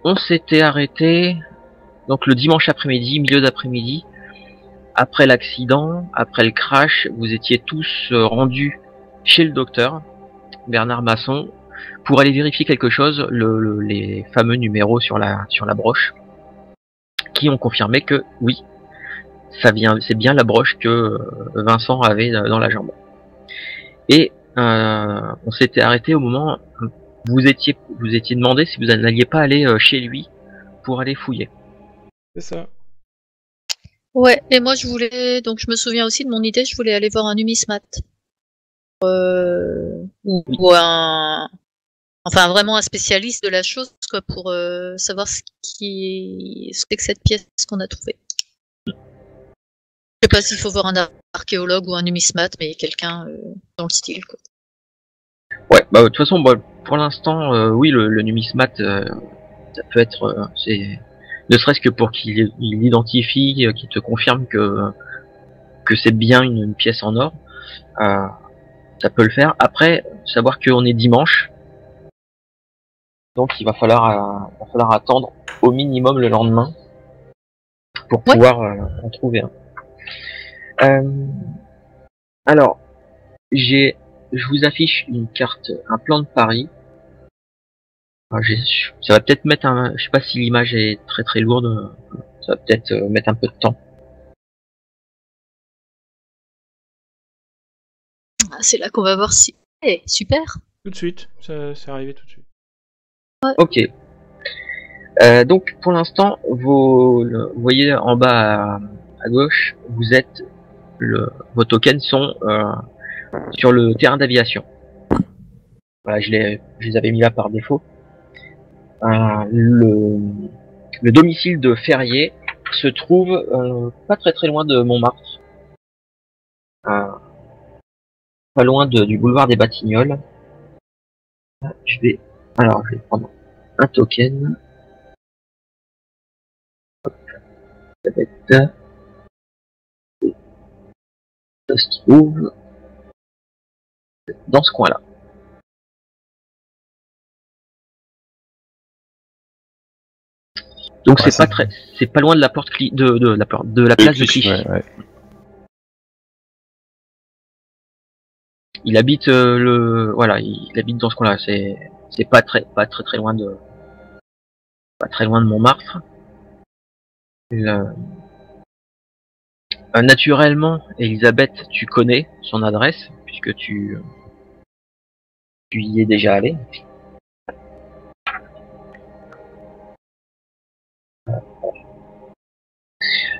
on s'était arrêté donc le dimanche après-midi, milieu d'après-midi, après l'accident, après le crash, vous étiez tous rendus chez le docteur Bernard Masson pour aller vérifier quelque chose, les fameux numéros sur la broche, qui ont confirmé que oui, c'est bien la broche que Vincent avait dans la jambe. Et on s'était arrêté au moment où vous étiez demandé si vous n'alliez pas aller chez lui pour aller fouiller. C'est ça. Ouais, et moi je me souviens aussi de mon idée, je voulais aller voir un numismate. Enfin vraiment un spécialiste de la chose, quoi, pour savoir ce que cette pièce qu'on a trouvée. Je sais pas s'il faut voir un archéologue ou un numismate, mais quelqu'un dans le style, quoi. Ouais, bah de toute façon, pour l'instant, oui, le numismate, ça peut être, ne serait-ce que pour qu'il identifie, qu'il te confirme que c'est bien une pièce en or, ça peut le faire. Après, savoir qu'on est dimanche, donc il va falloir attendre au minimum le lendemain pour pouvoir en trouver un. Alors, je vous affiche une carte, un plan de Paris. Ça va peut-être mettre je sais pas si l'image est très très lourde, ça va peut-être mettre un peu de temps. Ah, c'est là qu'on va voir si... super. Tout de suite, c'est arrivé tout de suite. Ouais. Ok. Donc pour l'instant, vous voyez en bas à gauche, vos tokens sont sur le terrain d'aviation. Voilà, je les avais mis là par défaut. Le domicile de Ferrier se trouve pas très très loin de Montmartre, pas loin du boulevard des Batignolles. Je vais prendre un token. Ça va être... Ça se trouve dans ce coin-là. Donc c'est pas loin de la porte de la place de Clichy. Ouais. Il habite il habite dans ce coin-là. C'est pas très loin de Montmartre. Naturellement, Elisabeth, tu connais son adresse puisque tu y es déjà allé.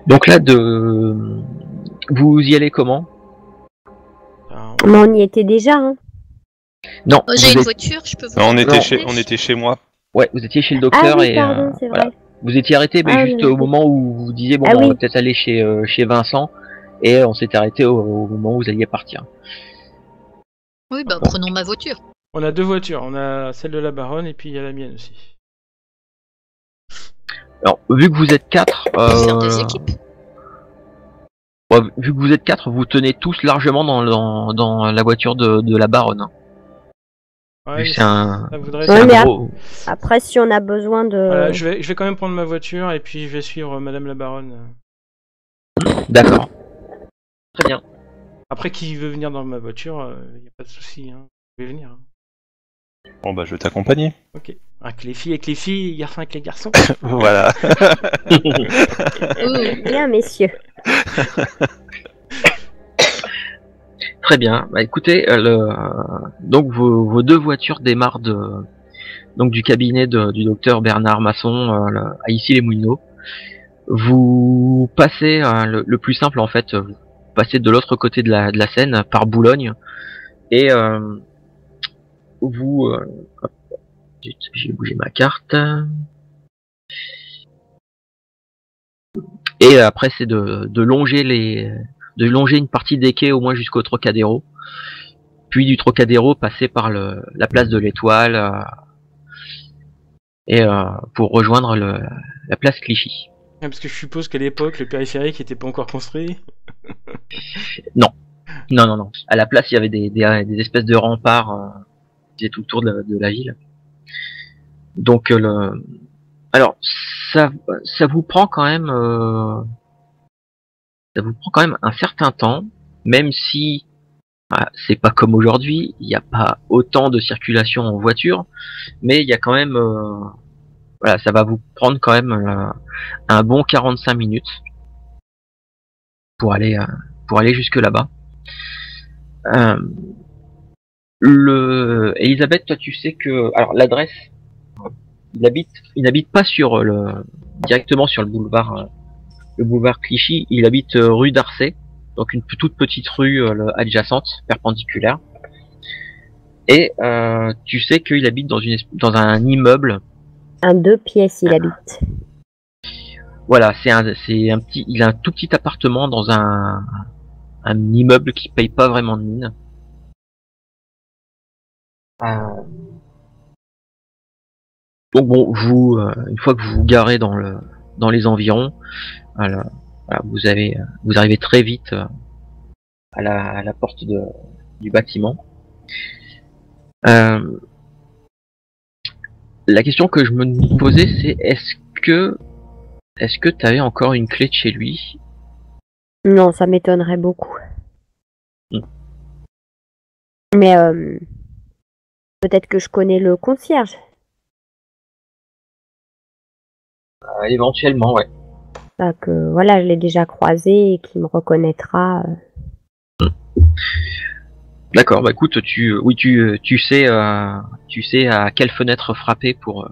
Donc là, vous y allez comment? Mais on y était déjà, hein. Non. J'ai une voiture, je peux vous... on était chez moi. Ouais, vous étiez chez le docteur oui, pardon, c'est voilà. vrai. Vous étiez arrêté, mais juste au moment où vous disiez on va peut-être aller chez Vincent, et on s'était arrêté au moment où vous alliez partir. Oui, prenons ma voiture. On a deux voitures, on a celle de la baronne et puis il y a la mienne aussi. Alors, vu que vous êtes 4, faire des équipes. Vu que vous êtes 4, vous tenez tous largement dans la voiture de la baronne. Ouais, c'est un gros... Après, si on a besoin de... Voilà, je vais quand même prendre ma voiture et puis je vais suivre Madame la baronne. D'accord. Très bien. Après, qui veut venir dans ma voiture, il n'y a pas de souci, hein. Je vais venir. Hein. Bon bah je vais t'accompagner. Ok. Avec les filles, les garçons avec les garçons. Voilà. Bien, messieurs. Très bien. Bah écoutez, donc vos deux voitures démarrent du cabinet du docteur Bernard Masson à Issy-les-Moulineaux. Vous passez le plus simple en fait, vous passez de l'autre côté de la Seine par Boulogne et j'ai bougé ma carte. Et après c'est de longer une partie des quais au moins jusqu'au Trocadéro, puis du Trocadéro passer par la place de l'Étoile et pour rejoindre la place Clichy. Parce que je suppose qu'à l'époque le périphérique n'était pas encore construit. Non. À la place il y avait des espèces de remparts qui étaient tout autour de la ville. Donc Alors, ça, ça vous prend quand même, un certain temps, même si c'est pas comme aujourd'hui, il n'y a pas autant de circulation en voiture, mais il y a quand même, voilà, ça va vous prendre quand même un bon 45 minutes pour aller jusque là-bas. Elisabeth, toi, tu sais que, alors l'adresse, il n'habite pas directement sur le boulevard Clichy. Il habite rue d'Arcet, donc une toute petite rue adjacente, perpendiculaire. Et tu sais qu'il habite dans un immeuble. Un 2 pièces, il habite. Voilà, il a un tout petit appartement dans un immeuble qui paye pas vraiment de mine. Donc bon, une fois que vous vous garez dans les environs, voilà, vous arrivez très vite à la porte du bâtiment. La question que je me posais, c'est est-ce que tu avais encore une clé de chez lui? Non, ça m'étonnerait beaucoup. Mais peut-être que je connais le concierge. Éventuellement, ouais. Que voilà, je l'ai déjà croisé et qu'il me reconnaîtra. D'accord, bah écoute, tu sais à quelle fenêtre frapper pour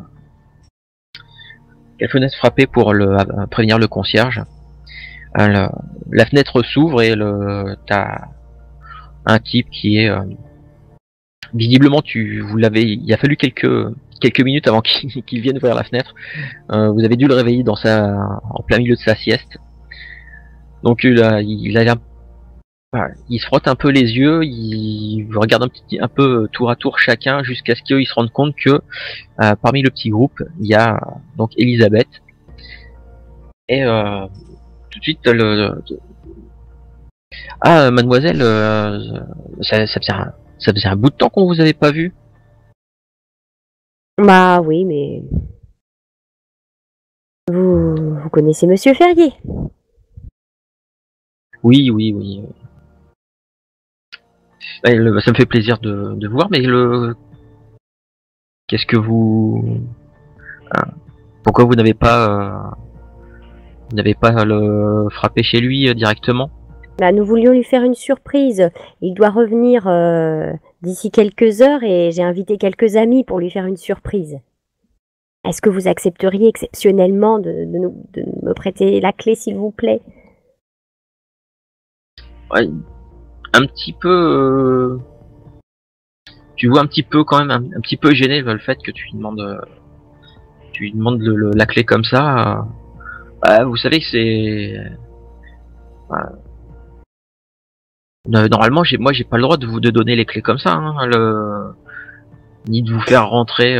prévenir le concierge. La fenêtre s'ouvre et t'as un type qui est visiblement il a fallu quelques minutes avant qu'il vienne ouvrir la fenêtre. Vous avez dû le réveiller en plein milieu de sa sieste. Donc il se frotte un peu les yeux, il regarde un peu tour à tour chacun jusqu'à ce qu'ils se rendent compte que parmi le petit groupe, il y a donc Elisabeth. Et tout de suite mademoiselle, ça faisait un bout de temps qu'on vous avait pas vu. Bah oui, mais vous connaissez Monsieur Ferrier? Oui. Ça me fait plaisir de vous voir, mais qu'est-ce que pourquoi vous n'avez pas le frappé chez lui directement? Bah, nous voulions lui faire une surprise. Il doit revenir d'ici quelques heures et j'ai invité quelques amis pour lui faire une surprise. Est-ce que vous accepteriez exceptionnellement de me prêter la clé, s'il vous plaît? Ouais, un petit peu. Tu vois un petit peu quand même un petit peu gêné le fait que tu lui demandes la clé comme ça. Vous savez que c'est. Normalement, j'ai pas le droit de donner les clés comme ça, hein, ni de vous faire rentrer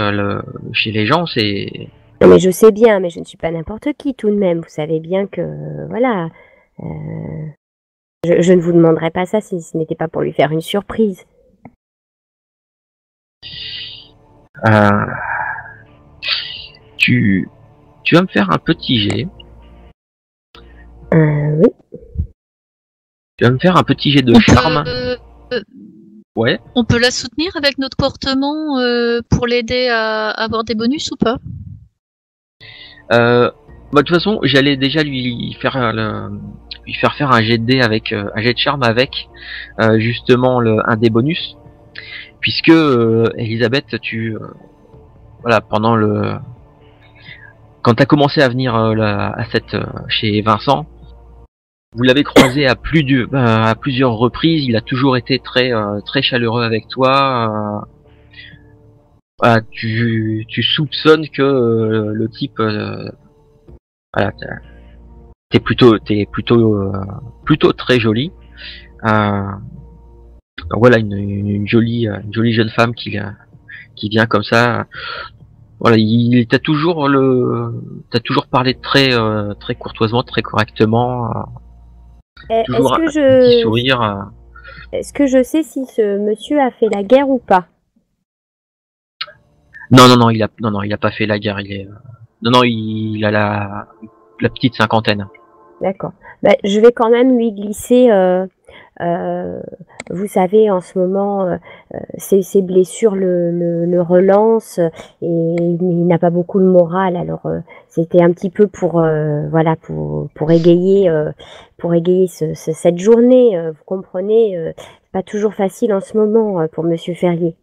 chez les gens. C'est. Non, mais je sais bien, mais je ne suis pas n'importe qui tout de même. Vous savez bien que voilà. Je ne vous demanderais pas ça si ce n'était pas pour lui faire une surprise. Tu vas me faire un petit jet. Oui. Tu vas me faire un petit jet de charme. Ouais. On peut la soutenir avec notre comportement pour l'aider à avoir des bonus ou pas? De toute façon, j'allais déjà lui faire faire un jet de dés avec un jet de charme avec justement un des bonus, puisque Elisabeth, pendant quand t'as commencé à venir chez Vincent, vous l'avez croisé à plusieurs reprises. Il a toujours été très chaleureux avec toi. Tu soupçonnes que le type, voilà, t'es plutôt très jolie. Voilà, une jolie jeune femme qui vient comme ça. Voilà, t'as toujours parlé très courtoisement, très correctement. Toujours un petit sourire. Est-ce que je sais si ce monsieur a fait la guerre ou pas? Non, il a pas fait la guerre. Non, il a la petite cinquantaine. D'accord. Bah, je vais quand même lui glisser, vous savez, en ce moment, ses blessures le relancent et il n'a pas beaucoup le moral. Alors, c'était un petit peu voilà, pour égayer cette journée. Vous comprenez, c'est pas toujours facile en ce moment pour Monsieur Ferrier.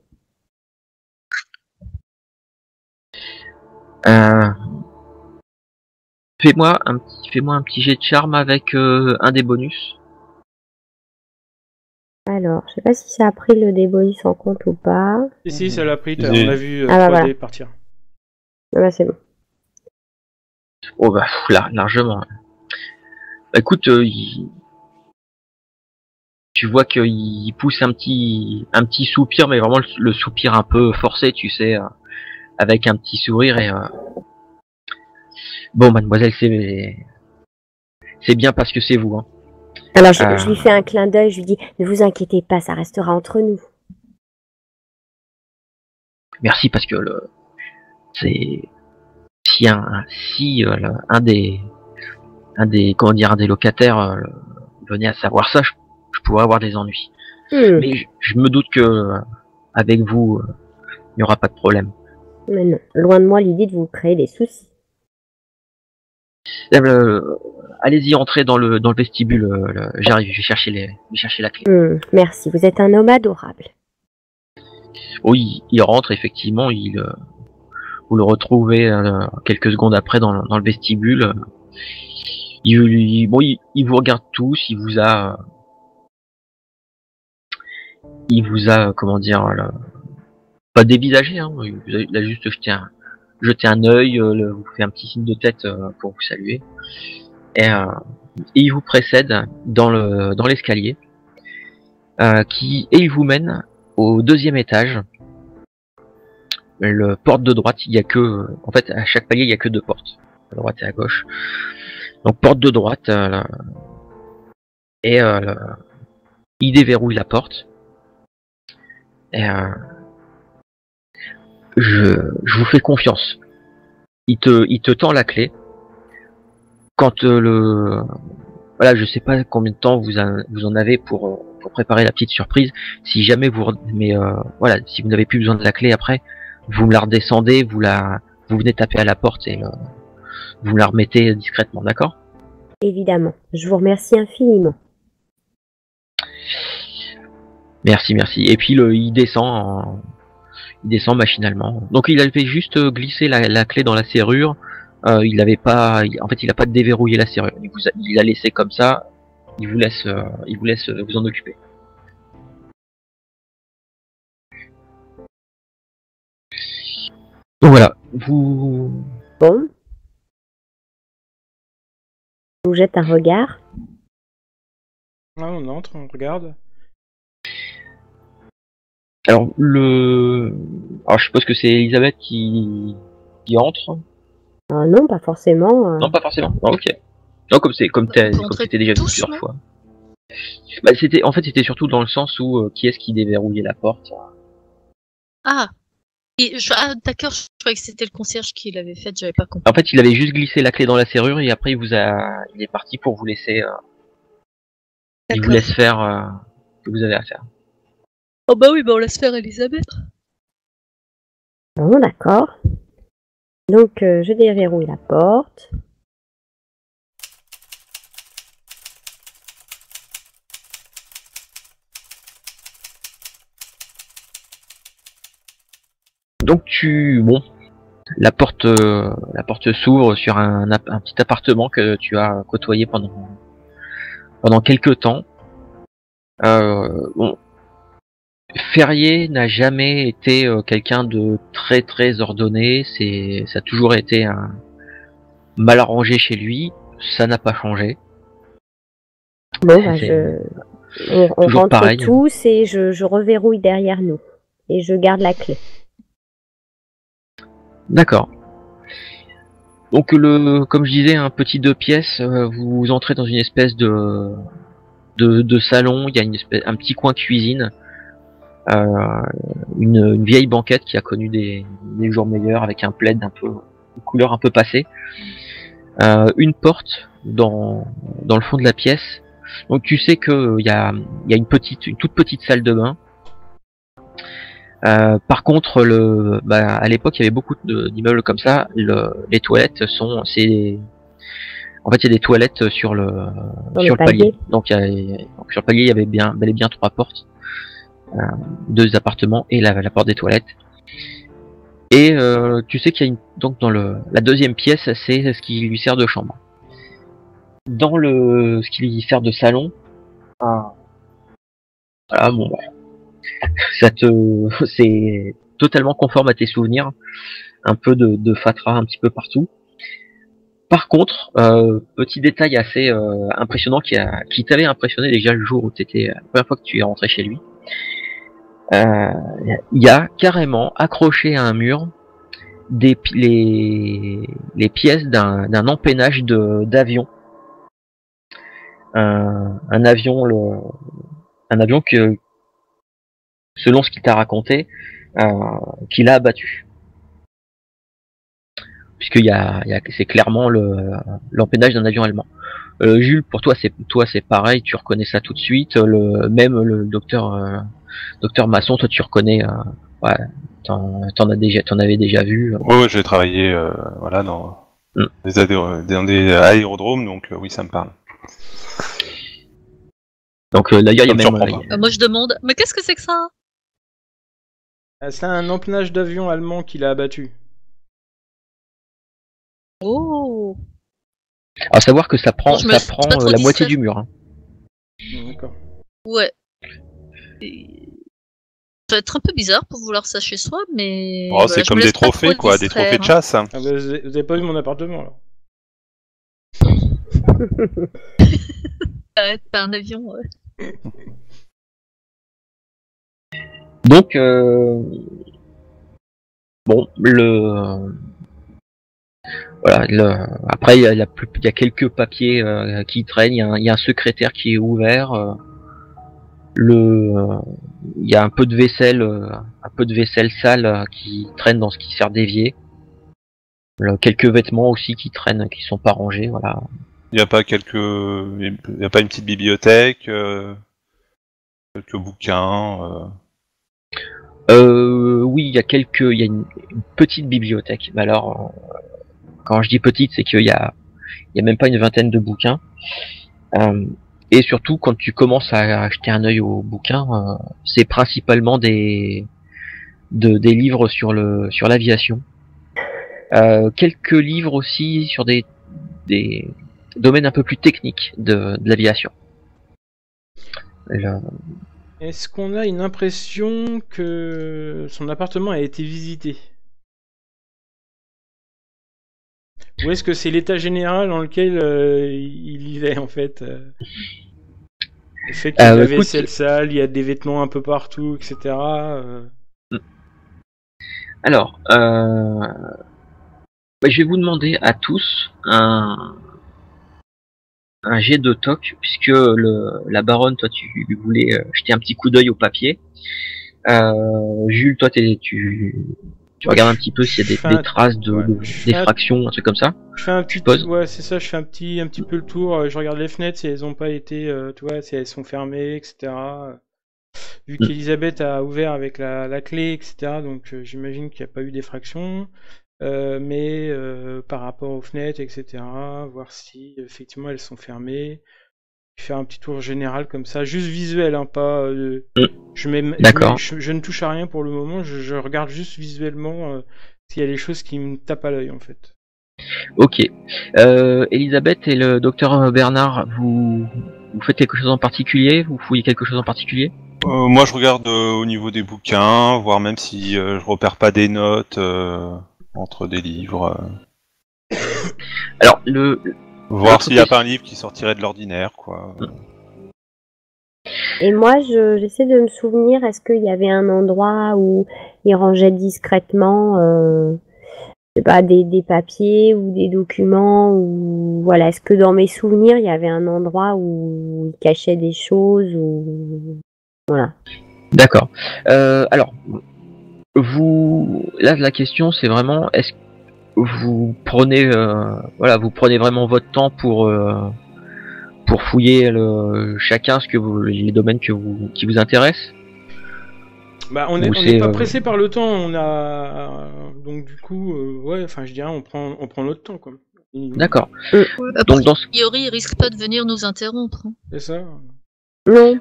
Fais-moi un petit jet de charme avec un des bonus. Alors, je sais pas si ça a pris le débonus en compte ou pas. Si, ça l'a pris, on J'ai- l'a vu Ah, bah, 3D voilà. partir. Ah bah, c'est bon. Oh bah là, largement. Bah, écoute, tu vois qu'il pousse un petit soupir, mais vraiment le soupir un peu forcé, tu sais, avec un petit sourire et bon, mademoiselle, c'est bien parce que c'est vous. Hein. Alors, je lui fais un clin d'œil, je lui dis, ne vous inquiétez pas, ça restera entre nous. Merci parce que c'est si un des comment dire un des locataires venait à savoir ça, je pourrais avoir des ennuis. Mais je me doute que avec vous, il n'y aura pas de problème. Mais non, loin de moi l'idée de vous créer des soucis. Allez-y, entrez dans le vestibule. J'arrive, je vais chercher la clé. Merci, vous êtes un homme adorable. Oui, il rentre effectivement. Vous le retrouvez quelques secondes après dans le vestibule. Il vous regarde tous. Il vous a comment dire, pas dévisagé. Hein, il a juste jeté un œil, vous fait un petit signe de tête pour vous saluer. Et il vous précède dans l'escalier et il vous mène au deuxième étage. Le porte de droite, il y a que, en fait, à chaque palier, il y a que deux portes, à droite et à gauche. Donc porte de droite, et il déverrouille la porte. Et je vous fais confiance. Il te tend la clé. Quand voilà, je sais pas combien de temps vous en avez pour préparer la petite surprise. Si jamais voilà, si vous n'avez plus besoin de la clé après, vous me la redescendez, vous venez taper à la porte et vous me la remettez discrètement, d'accord? Évidemment, je vous remercie infiniment. Merci. Et puis il descend machinalement. Donc il avait juste glissé la clé dans la serrure. Il a pas déverrouillé la serrure. Il l'a laissé comme ça. Il vous laisse vous en occuper. Donc voilà, vous. Bon. Je vous jette un regard. Ah, on entre, on regarde. Alors je suppose que c'est Elisabeth qui entre. Non, pas forcément. Non, pas forcément. Oh, ok. Non, comme c'était déjà vu plusieurs fois. Bah, c'était surtout dans le sens où qui est-ce qui déverrouillait la porte. Ah, d'accord, je croyais que c'était le concierge qui l'avait fait, j'avais pas compris. En fait, il avait juste glissé la clé dans la serrure et après il est parti pour vous laisser. Il vous laisse faire ce que vous avez à faire. Oh bah oui, bah on laisse faire Elisabeth. Bon, d'accord. Donc, je déverrouille la porte. Donc la porte s'ouvre sur un petit appartement que tu as côtoyé pendant quelques temps. Ferrier n'a jamais été quelqu'un de très très ordonné. Ça a toujours été un mal arrangé chez lui. Ça n'a pas changé. Bon, bah, on rentre pareil. tous et je reverrouille derrière nous. Et je garde la clé. D'accord. Donc comme je disais, un petit 2 pièces, vous entrez dans une espèce de salon, il y a un petit coin cuisine, une vieille banquette qui a connu des jours meilleurs avec un plaid un couleur un peu passée. Une porte dans le fond de la pièce. Donc tu sais que il y a une toute petite salle de bain. Par contre, à l'époque, il y avait beaucoup d'immeubles comme ça. Les toilettes en fait, il y a des toilettes sur le palier. Donc, sur le palier, il y avait bel et bien 3 portes, 2 appartements et la porte des toilettes. Et tu sais qu'il y a donc dans la deuxième pièce, c'est ce qui lui sert de chambre. Dans ce qui lui sert de salon, voilà, bon, c'est totalement conforme à tes souvenirs, un peu de fatras un petit peu partout. Par contre, petit détail assez impressionnant qui t'avait impressionné déjà le jour où t'étais la première fois que tu es rentré chez lui. Il y a carrément accroché à un mur les pièces d'un empennage d'avion. Un avion que, selon ce qu'il t'a raconté, qu'il a abattu. Puisqu'il c'est clairement l'empennage d'un avion allemand. Jules, pour toi c'est pareil, tu reconnais ça tout de suite. Même le docteur Masson, toi tu reconnais, ouais, t'en avais déjà vu. Ouais, j'ai travaillé voilà, dans des aérodromes, donc oui, ça me parle. Donc d'ailleurs il y a même. Moi je demande, mais qu'est-ce que c'est que ça? C'est un empennage d'avion allemand qu'il a abattu. Oh. À savoir que ça prend la moitié du mur. Hein. D'accord. Ouais. Ça va être un peu bizarre pour vouloir ça chez soi, mais. Oh, voilà, c'est comme des trophées, quoi, des trophées de chasse. Hein. Ah bah, vous avez pas vu mon appartement, là. T'as un avion, ouais. Donc, bon, voilà, après il y a quelques papiers qui traînent, il y a un secrétaire qui est ouvert, il y a un peu de vaisselle sale qui traîne dans ce qui sert d'évier. Quelques vêtements aussi qui traînent, qui sont pas rangés, voilà. Il n'y a pas une petite bibliothèque, quelques bouquins. Oui, il y a une petite bibliothèque. Mais alors, quand je dis petite, c'est qu'il y a même pas une vingtaine de bouquins. Et surtout, quand tu commences à jeter un œil aux bouquins, c'est principalement des livres sur l'aviation. Quelques livres aussi sur des domaines un peu plus techniques de l'aviation. Est-ce qu'on a une impression que son appartement a été visité? Ou est-ce que c'est l'état général dans lequel il vivait, en fait Le fait qu'il y a de la vaisselle sale, il y a des vêtements un peu partout, etc. Alors, je vais vous demander à tous un jet de toc, puisque la baronne, toi tu voulais jeter un petit coup d'œil au papier. Jules, toi tu regardes un petit peu s'il y a des traces d'effraction, un truc comme ça. Je fais un petit peu, ouais, c'est ça, je fais un petit peu le tour, je regarde les fenêtres si elles ont pas été, tu vois, si elles sont fermées, etc. Vu qu'Elisabeth a ouvert avec la clé, etc. Donc j'imagine qu'il n'y a pas eu d'effraction. Mais par rapport aux fenêtres, etc., voir si effectivement elles sont fermées. Faire un petit tour général comme ça, juste visuel, hein, pas. Je ne touche à rien pour le moment, je regarde juste visuellement s'il y a des choses qui me tapent à l'œil en fait. Ok. Elisabeth et le docteur Bernard, vous faites quelque chose en particulier? Vous fouillez quelque chose en particulier? Moi je regarde au niveau des bouquins, voir même si je repère pas des notes entre des livres. Alors voir s'il n'y a pas un livre qui sortirait de l'ordinaire, quoi. Et moi, j'essaie de me souvenir, est-ce qu'il y avait un endroit où il rangeait discrètement, je sais pas, des papiers ou des documents, ou voilà, est-ce que dans mes souvenirs, il y avait un endroit où il cachait des choses, ou voilà. D'accord. Alors, là, la question, c'est vraiment, est-ce vous prenez vous prenez vraiment votre temps pour fouiller chacun les domaines qui vous intéressent. Bah, on n'est pas pressé par le temps, on a donc du coup, ouais, enfin je dirais on prend notre temps quoi. D'accord. Donc dans a priori, il risque pas de venir nous interrompre. Hein. C'est ça. Non.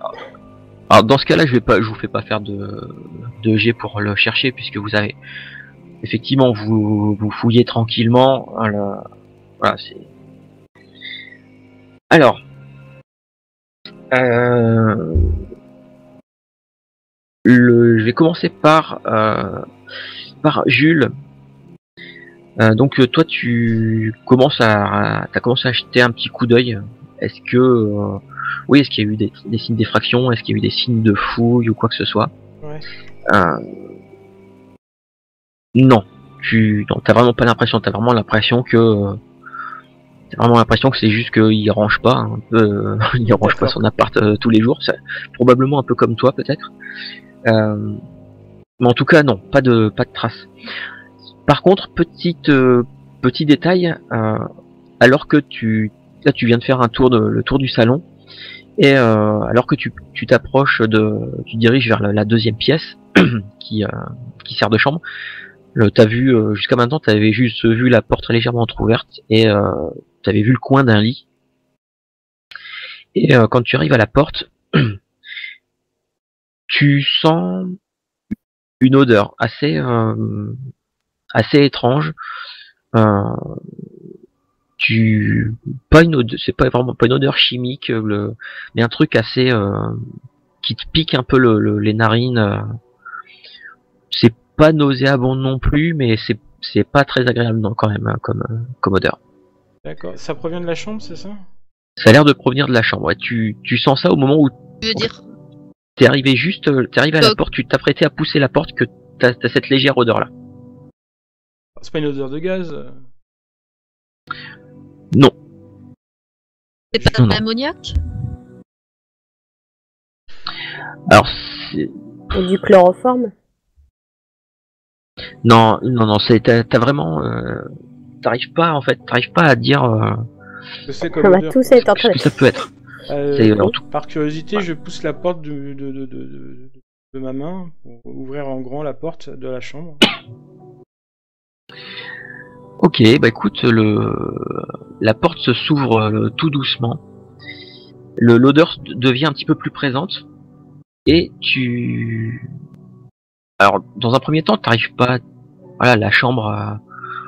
Alors dans ce cas-là, je vous fais pas faire de jet pour le chercher puisque vous avez effectivement vous fouillez tranquillement. Voilà, c'est. Alors. Je vais commencer par Jules. Donc toi t'as commencé à jeter un petit coup d'œil. Est-ce que est-ce qu'il y a eu des signes d'effraction? Est-ce qu'il y a eu des signes de fouille ou quoi que ce soit? Ouais. Non, t'as vraiment pas l'impression. T'as vraiment l'impression que c'est juste qu'il range pas un peu, il range pas son appart tous les jours. C'est probablement un peu comme toi peut-être. Mais en tout cas non, pas de traces. Par contre, petit détail, alors que tu viens de faire le tour du salon, et alors que tu diriges vers la deuxième pièce qui sert de chambre. T'as vu jusqu'à maintenant, t'avais juste vu la porte légèrement entrouverte et t'avais vu le coin d'un lit. Et quand tu arrives à la porte, tu sens une odeur assez étrange. C'est pas vraiment pas une odeur chimique, mais un truc assez qui te pique un peu les narines. C'est pas nauséabond non plus, mais c'est pas très agréable quand même comme odeur. D'accord. Ça provient de la chambre, c'est ça? Ça a l'air de provenir de la chambre. Ouais. Tu sens ça au moment où Je veux dire. t'es arrivé à la porte, tu t'apprêtais à pousser la porte, que t'as cette légère odeur là. C'est pas une odeur de gaz? Non. C'est pas de l'ammoniac? Alors c'est... Du chloroforme? Non, t'as vraiment, t'arrives pas à dire C'est On comme va odeur. tous être en train ce que ça peut être. Par curiosité, je pousse la porte de ma main pour ouvrir en grand la porte de la chambre. Ok, bah écoute, la porte se s'ouvre tout doucement. L'odeur devient un petit peu plus présente et alors dans un premier temps, t'arrives pas. Voilà, la chambre,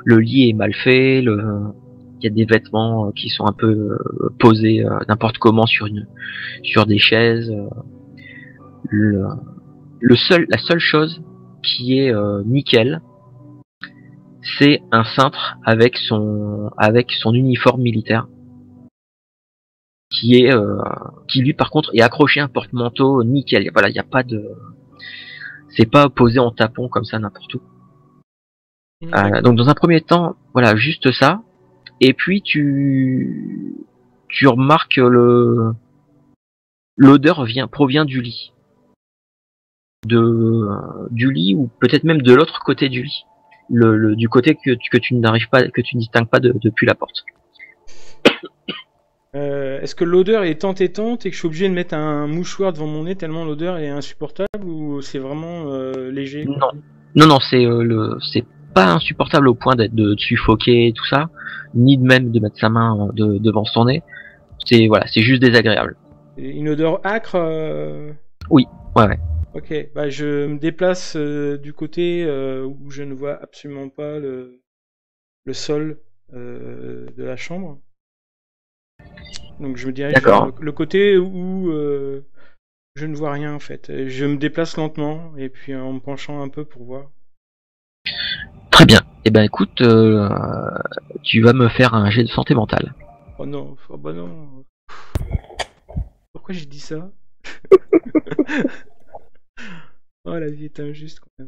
le lit est mal fait, il y a des vêtements qui sont un peu posés n'importe comment sur des chaises. La seule chose qui est nickel, c'est un cintre avec son uniforme militaire, qui lui par contre est accroché à un porte-manteau nickel. Voilà, il y a pas de, c'est pas posé en tapon comme ça n'importe où. Donc dans un premier temps, voilà, juste ça. Et puis tu remarques l'odeur provient du lit. Du lit ou peut-être même de l'autre côté du lit. Du côté que tu ne distingues pas depuis la porte. Est-ce que l'odeur est entêtante et que je suis obligé de mettre un mouchoir devant mon nez tellement l'odeur est insupportable, ou c'est vraiment léger? Non, c'est pas insupportable au point de suffoquer tout ça, ni même de mettre sa main devant son nez. C'est juste désagréable. Une odeur âcre? Oui, ouais. Ok, bah je me déplace du côté où je ne vois absolument pas le sol de la chambre. Donc je me dirige vers le côté où je ne vois rien en fait. Et je me déplace lentement et puis en me penchant un peu pour voir. Très bien. Eh ben écoute, tu vas me faire un jet de santé mentale. Oh non, oh bah non. Pourquoi j'ai dit ça? Oh, la vie est injuste quand